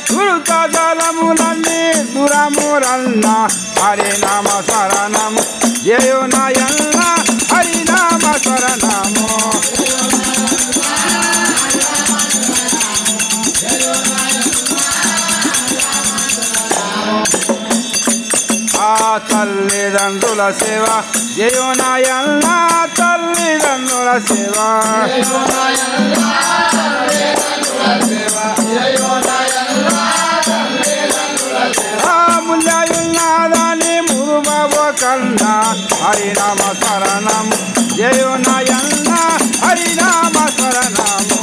ధృతజలములన్నీ దురమురన్న హరినామ శరణము జయో నాయన్న హరినామ శరణము తల్లిదండ్రుల సేవ జయో నాయన్న తల్లిదండ్రుల సేవ ముల్లాయున్నాదని మురుబాబు కన్నా హరినామ శరణము జయో నాయన్న హరినామ శరణము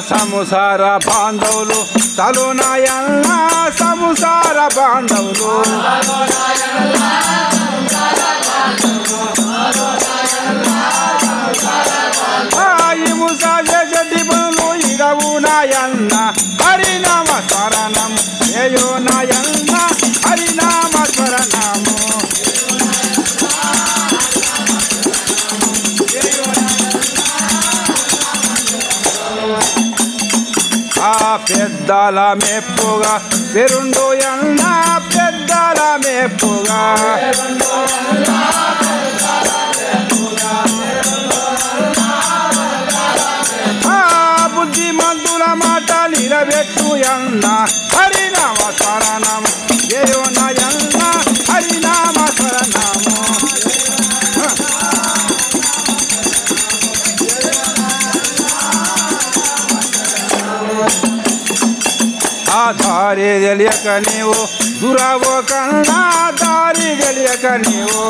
సముసార బాంధవులు తలు నాయన్న సముసార బాంధవులు ముసాజటి బలు ఇడవు నాయన్న హరినామ శరణం జయో నాయన్న హరినామ శరణము పెద్దల మెప్పుగా పెరుండు అన్న పెద్దల మెప్పుగా బుద్ధిమంతుల మాట నిలబెట్టు అన్న హరినామ శరణం జయో నాయన్న హరినామ శరణము దారి తెలియక నీవు దురావో కన్నా దారి తెలియక నీవు